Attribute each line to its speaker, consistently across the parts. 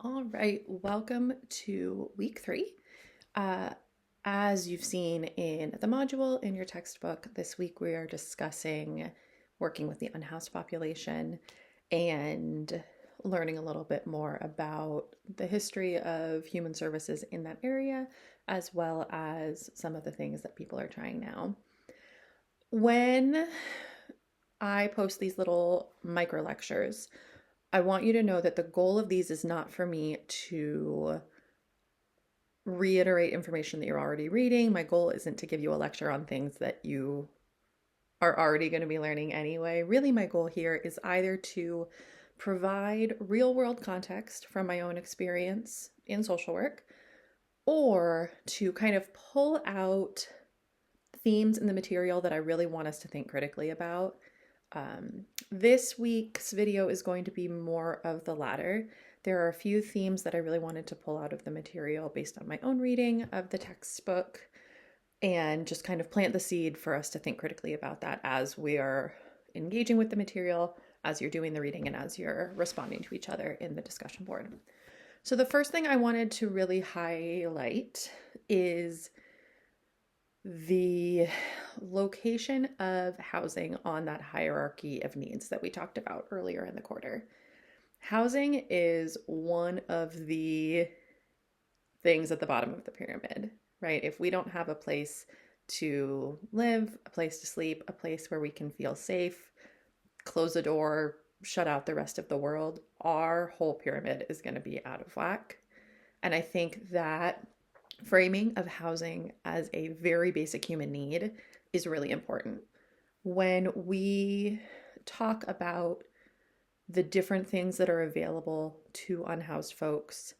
Speaker 1: All right, welcome to week 3. Uh, as you've seen in the module in your textbook, this week we are discussing working with the unhoused population and learning a little bit more about the history of human services in that area, as well as some of the things that people are trying now. When I post these little micro lectures, I want you to know that the goal of these is not for me to reiterate information that you're already reading. My goal isn't to give you a lecture on things that you are already going to be learning anyway. Really, my goal here is either to provide real world context from my own experience in social work or to kind of pull out themes in the material that I really want us to think critically about. This week's video is going to be more of the latter. There are a few themes that I really wanted to pull out of the material based on my own reading of the textbook and just kind of plant the seed for us to think critically about that as we are engaging with the material, as you're doing the reading, and as you're responding to each other in the discussion board. So the first thing I wanted to really highlight is the location of housing on that hierarchy of needs that we talked about earlier in the quarter. Housing is one of the things at the bottom of the pyramid, right? If we don't have a place to live, a place to sleep, a place where we can feel safe, close the door, shut out the rest of the world, our whole pyramid is going to be out of whack. And I think that framing of housing as a very basic human need is really important. When we talk about the different things that are available to unhoused folks,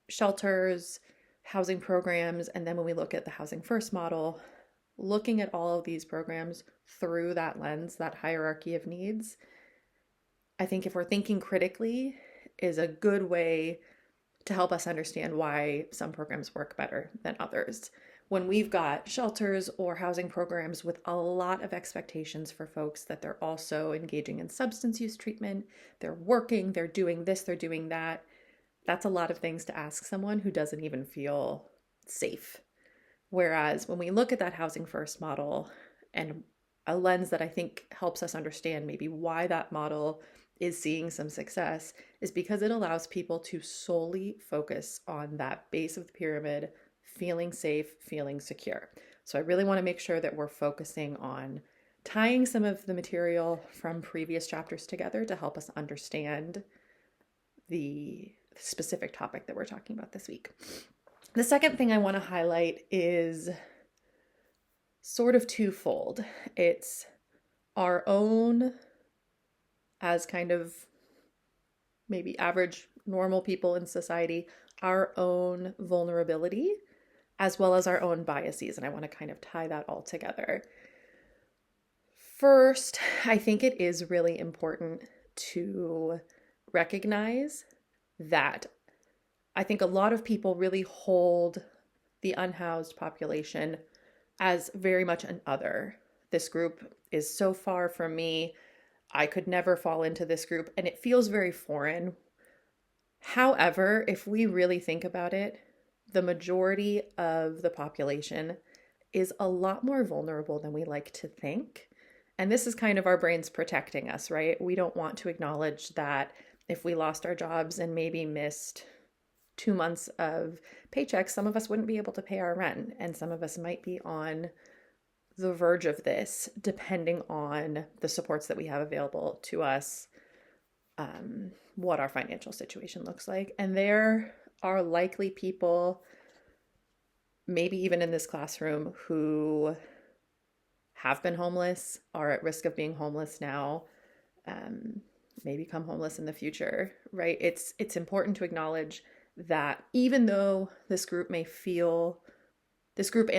Speaker 1: shelters, housing programs, and then when we look at the Housing First model, looking at all of these programs through that lens, that hierarchy of needs, I think if we're thinking critically, is a good way to help us understand why some programs work better than others. When we've got shelters or housing programs with a lot of expectations for folks that they're also engaging in substance use treatment, they're working, they're doing this, they're doing that, that's a lot of things to ask someone who doesn't even feel safe. Whereas when we look at that Housing First model and a lens that I think helps us understand maybe why that model is seeing some success is because it allows people to solely focus on that base of the pyramid, feeling safe, feeling secure. So I really want to make sure that we're focusing on tying some of the material from previous chapters together to help us understand the specific topic that we're talking about this week. The second thing I want to highlight is sort of twofold. It's our own, as kind of maybe average normal people in society, our own vulnerability, as well as our own biases. And I want to kind of tie that all together. First, I think it is really important to recognize that I think a lot of people really hold the unhoused population as very much an other. This group is so far from me. I could never fall into this group, and it feels very foreign. However, if we really think about it, the majority of the population is a lot more vulnerable than we like to think. And this is kind of our brains protecting us, right? We don't want to acknowledge that if we lost our jobs and maybe missed 2 months of paychecks, some of us wouldn't be able to pay our rent, and some of us might be on the verge of this, depending on the supports that we have available to us, what our financial situation looks like. And there are likely people, maybe even in this classroom, who have been homeless, are at risk of being homeless now, may become homeless in the future, right? It's important to acknowledge that even though this group and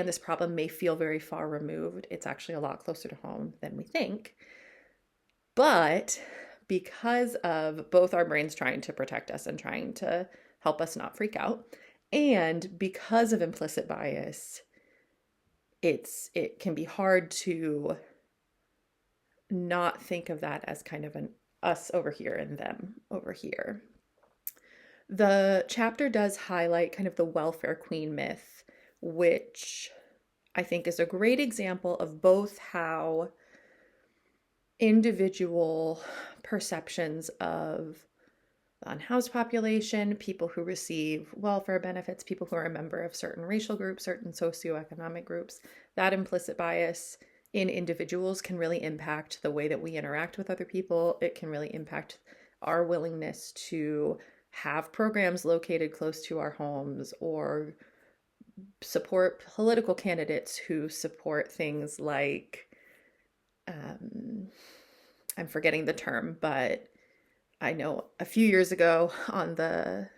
Speaker 1: this problem may feel very far removed, it's actually a lot closer to home than we think. But because of both our brains trying to protect us and trying to help us not freak out, and because of implicit bias, it can be hard to not think of that as kind of an us over here and them over here. The chapter does highlight kind of the welfare queen myth, which I think is a great example of both how individual perceptions of the unhoused population, people who receive welfare benefits, people who are a member of certain racial groups, certain socioeconomic groups, that implicit bias in individuals can really impact the way that we interact with other people. It can really impact our willingness to have programs located close to our homes or support political candidates who support things like, I'm forgetting the term, but I know a few years ago on the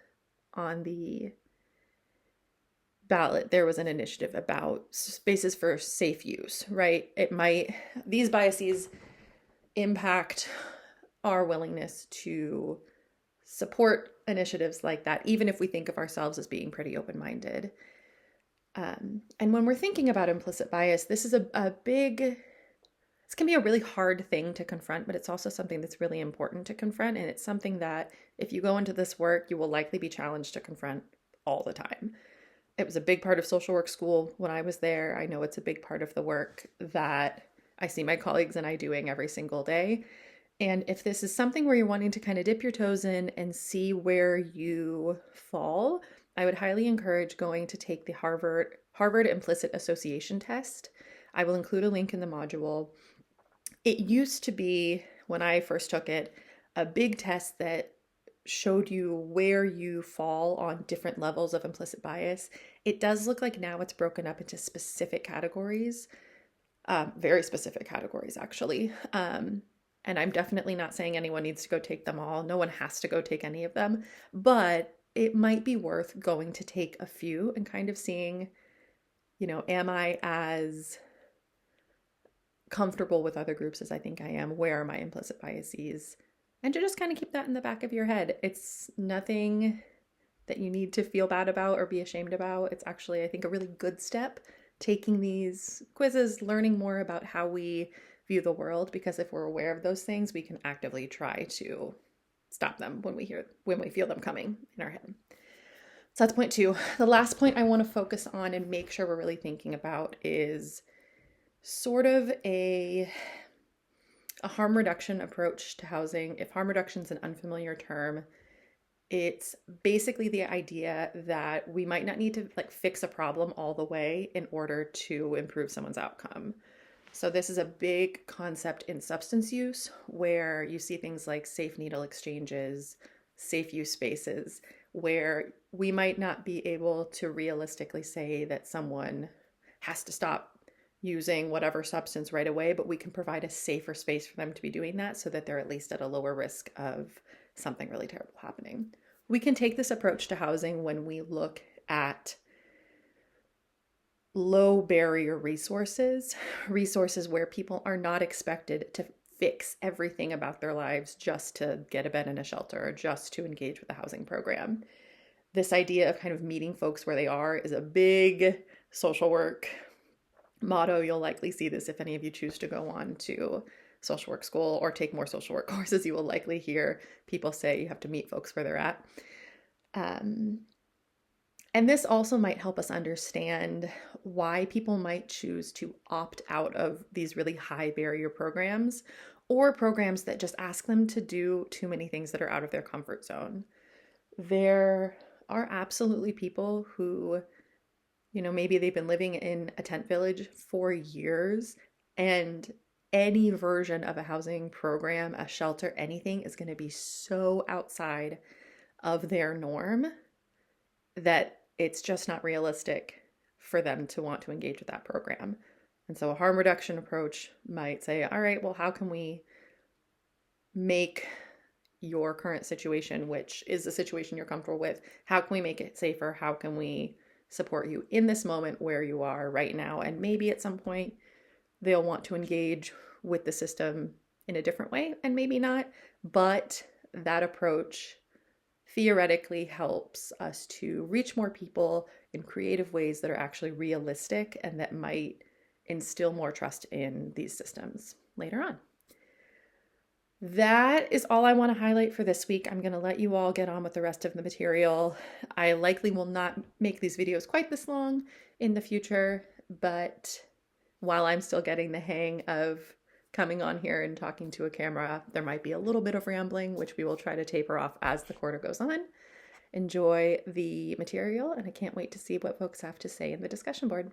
Speaker 1: ballot there was an initiative about spaces for safe use, right? These biases impact our willingness to support initiatives like that, even if we think of ourselves as being pretty open-minded. And when we're thinking about implicit bias, this is this can be a really hard thing to confront, but it's also something that's really important to confront. And it's something that if you go into this work, you will likely be challenged to confront all the time. It was a big part of social work school when I was there. I know it's a big part of the work that I see my colleagues and I doing every single day. And if this is something where you're wanting to kind of dip your toes in and see where you fall, I would highly encourage going to take the Harvard Implicit Association Test. I will include a link in the module. It used to be, when I first took it, a big test that showed you where you fall on different levels of implicit bias. It does look like now it's broken up into specific categories, very specific categories, actually. And I'm definitely not saying anyone needs to go take them all. No one has to go take any of them, but it might be worth going to take a few and kind of seeing, am I as comfortable with other groups as I think I am? Where are my implicit biases? And to just kind of keep that in the back of your head. It's nothing that you need to feel bad about or be ashamed about. It's actually, I think, a really good step, taking these quizzes, learning more about how we view the world, because if we're aware of those things, we can actively try to stop them when we feel them coming in our head. So that's point 2. The last point I want to focus on and make sure we're really thinking about is sort of a harm reduction approach to housing. If harm reduction is an unfamiliar term, it's basically the idea that we might not need to fix a problem all the way in order to improve someone's outcome. So this is a big concept in substance use, where you see things like safe needle exchanges, safe use spaces, where we might not be able to realistically say that someone has to stop using whatever substance right away, but we can provide a safer space for them to be doing that so that they're at least at a lower risk of something really terrible happening. We can take this approach to housing when we look at low barrier resources where people are not expected to fix everything about their lives just to get a bed and a shelter or just to engage with a housing program. This idea of kind of meeting folks where they are is a big social work motto. You'll likely see this if any of you choose to go on to social work school or take more social work courses. You will likely hear people say you have to meet folks where they're at. And this also might help us understand why people might choose to opt out of these really high barrier programs, or programs that just ask them to do too many things that are out of their comfort zone. There are absolutely people who, maybe they've been living in a tent village for years, and any version of a housing program, a shelter, anything is going to be so outside of their norm that it's just not realistic for them to want to engage with that program. And so a harm reduction approach might say, all right, well, how can we make your current situation, which is the situation you're comfortable with, how can we make it safer? How can we support you in this moment where you are right now? And maybe at some point they'll want to engage with the system in a different way, and maybe not, but that approach theoretically helps us to reach more people in creative ways that are actually realistic and that might instill more trust in these systems later on. That is all I want to highlight for this week. I'm going to let you all get on with the rest of the material. I likely will not make these videos quite this long in the future, but while I'm still getting the hang of coming on here and talking to a camera, there might be a little bit of rambling, which we will try to taper off as the quarter goes on. Enjoy the material, and I can't wait to see what folks have to say in the discussion board.